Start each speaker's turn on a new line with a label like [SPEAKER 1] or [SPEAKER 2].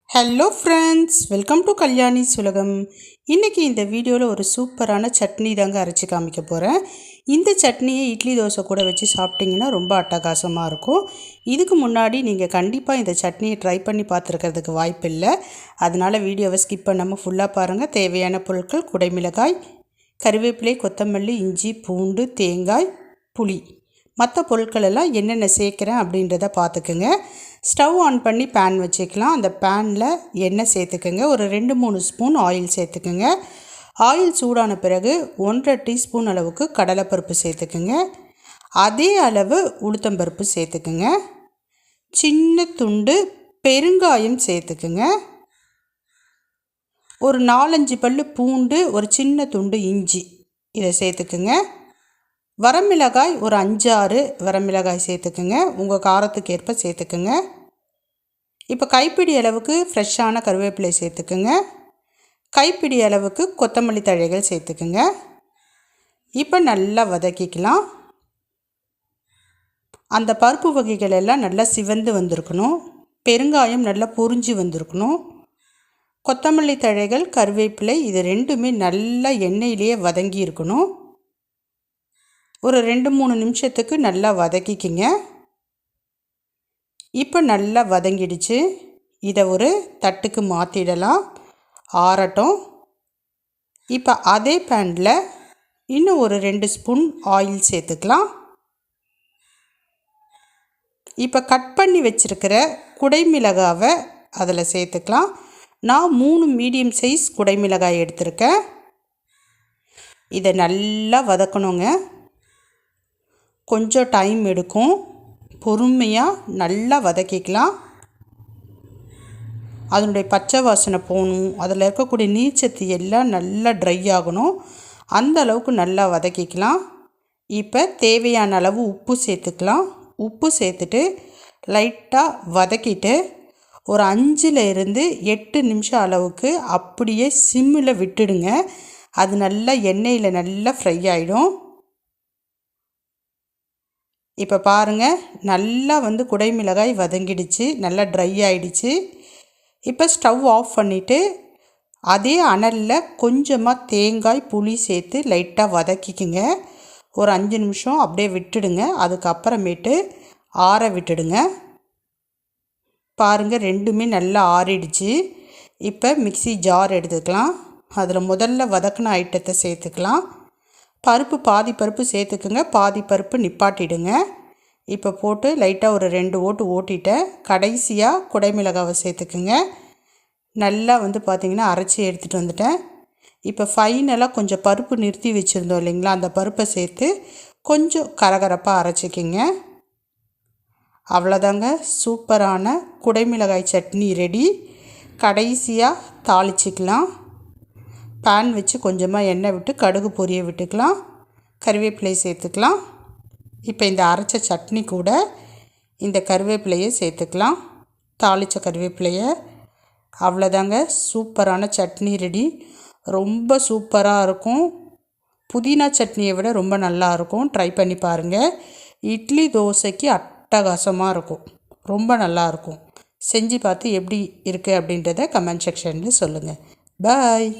[SPEAKER 1] Hello friends, welcome to Kalyani Sulagam. இன்றைக்கி இந்த வீடியோவில் ஒரு சூப்பரான சட்னி தாங்க அரைச்சி காமிக்க போகிறேன். இந்த சட்னியை இட்லி தோசை கூட வச்சு சாப்பிட்டிங்கன்னா ரொம்ப அட்டகாசமாக இருக்கும். இதுக்கு முன்னாடி நீங்கள் கண்டிப்பாக இந்த சட்னியை ட்ரை பண்ணி பார்த்துருக்கிறதுக்கு வாய்ப்பு இல்லை. அதனால் வீடியோவை ஸ்கிப் பண்ணாமல் ஃபுல்லாக பாருங்கள். தேவையான பொருட்கள்: குடைமிளகாய், கருவேப்பிலை, கொத்தமல்லி, இஞ்சி, பூண்டு, தேங்காய், புளி. மற்ற பொருட்கள் எல்லாம் என்னென்ன சேர்க்குறேன் அப்படின்றத பார்த்துக்குங்க. ஸ்டவ் ஆன் பண்ணி பேன் வச்சுக்கலாம். அந்த பேனில் எண்ணெய் சேர்த்துக்குங்க. ஒரு 2-3 ஸ்பூன் ஆயில் சேர்த்துக்குங்க. ஆயில் சூடான பிறகு 1.5 டீஸ்பூன் அளவுக்கு கடலைப்பருப்பு சேர்த்துக்குங்க. அதே அளவு உளுத்தம்பருப்பு சேர்த்துக்குங்க. சின்ன துண்டு பெருங்காயம் சேர்த்துக்குங்க. ஒரு 4-5 பல்லு பூண்டு, ஒரு சின்ன துண்டு இஞ்சி இதை சேர்த்துக்குங்க. வரமிளகாய் ஒரு 5-6 வரமிளகாய் சேர்த்துக்குங்க. உங்கள் காரத்துக்கு ஏற்ப சேர்த்துக்குங்க. இப்போ கைப்பிடி அளவுக்கு ஃப்ரெஷ்ஷான கருவேப்பிலை சேர்த்துக்குங்க. கைப்பிடி அளவுக்கு கொத்தமல்லி தழைகள் சேர்த்துக்குங்க. இப்போ நல்லா வதக்கிக்கலாம். அந்த பருப்பு வகைகள் எல்லாம் நல்லா சிவந்து வந்திருக்கணும். பெருங்காயம் நல்லா பொரிஞ்சு வந்திருக்கணும். கொத்தமல்லி தழைகள், கருவேப்பிலை இது ரெண்டுமே நல்லா எண்ணெயிலேயே வதங்கி இருக்கணும். ஒரு 2-3 நிமிஷத்துக்கு நல்லா வதக்கிக்கிங்க. இப்போ நல்லா வதங்கிடுச்சு. இதை ஒரு தட்டுக்கு மாற்றிடலாம், ஆறட்டும். இப்போ அதே பேனில் இன்னும் ஒரு 2 ஸ்பூன் ஆயில் சேர்த்துக்கலாம். இப்போ கட் பண்ணி வச்சுருக்கிற குடைமிளகாவை அதில் சேர்த்துக்கலாம். நான் 3 மீடியம் சைஸ் குடைமிளகாய் எடுத்திருக்கேன். இதை நல்லா வதக்கணுங்க. கொஞ்சம் டைம் எடுக்கும். பொறுமையாக நல்லா வதக்கிக்கலாம். அதனுடைய பச்சை வாசனை போகணும். அதில் இருக்கக்கூடிய நீர்ச்சத்து எல்லாம் நல்லா ட்ரை ஆகணும். அந்த அளவுக்கு நல்லா வதக்கிக்கலாம். இப்போ தேவையான அளவு உப்பு சேர்த்துக்கலாம். உப்பு சேர்த்துட்டு லைட்டாக வதக்கிட்டு ஒரு 5-8 நிமிஷம் அளவுக்கு அப்படியே சிம்மில் விட்டுடுங்க. அது நல்லா எண்ணெயில் நல்லா ஃப்ரை ஆகிடும். இப்போ பாருங்கள், நல்லா குடைமிளகாய் வதங்கிடுச்சு, நல்லா ட்ரை ஆகிடுச்சு. இப்போ ஸ்டவ் ஆஃப் பண்ணிவிட்டு அதே அனலில் கொஞ்சமாக தேங்காய், புளி சேர்த்து லைட்டாக வதக்கிக்குங்க. ஒரு 5 நிமிஷம் அப்படியே விட்டுடுங்க. அதுக்கப்புறமேட்டு ஆற விட்டுடுங்க. பாருங்கள், ரெண்டுமே நல்லா ஆறிடுச்சு. இப்போ மிக்ஸி ஜார் எடுத்துக்கலாம். அதில் முதல்ல வதக்கின ஐட்டத்தை சேர்த்துக்கலாம். பருப்பு பாதி பருப்பு சேர்த்துக்குங்க, பாதி பருப்பு நிப்பாட்டிடுங்க. இப்போ போட்டு லைட்டாக ஒரு 2 ஓட்டு ஓட்டிட்டேன். கடைசியாக குடைமிளகாவை சேர்த்துக்குங்க. நல்லா பார்த்திங்கன்னா அரைச்சி எடுத்துகிட்டு வந்துட்டேன். இப்போ ஃபைனலாக கொஞ்சம் பருப்பு நிறுத்தி வச்சுருந்தோம் இல்லைங்களா, அந்த பருப்பை சேர்த்து கொஞ்சம் கரகரப்பாக அரைச்சிக்கிங்க. அவ்வளோதாங்க, சூப்பரான குடைமிளகாய் சட்னி ரெடி. கடைசியாக தாளிச்சிக்கலாம். பேன் வச்சு கொஞ்சமாக எண்ணெய் விட்டு கடுகு பொரிய விட்டுக்கலாம். கருவேப்பிலை சேர்த்துக்கலாம். இப்போ இந்த அரைச்ச சட்னி கூட இந்த கருவேப்பிலையை சேர்த்துக்கலாம், தாளித்த கருவேப்பிலையை. அவ்வளோதாங்க, சூப்பரான சட்னி ரெடி. ரொம்ப சூப்பராக இருக்கும். புதினா சட்னியை விட ரொம்ப நல்லா இருக்கும். ட்ரை பண்ணி பாருங்கள். இட்லி தோசைக்கு அட்டகாசமாக இருக்கும். ரொம்ப நல்லாயிருக்கும். செஞ்சு பார்த்து எப்படி இருக்குது அப்படின்றத கமெண்ட் செக்ஷனில் சொல்லுங்கள். பாய்.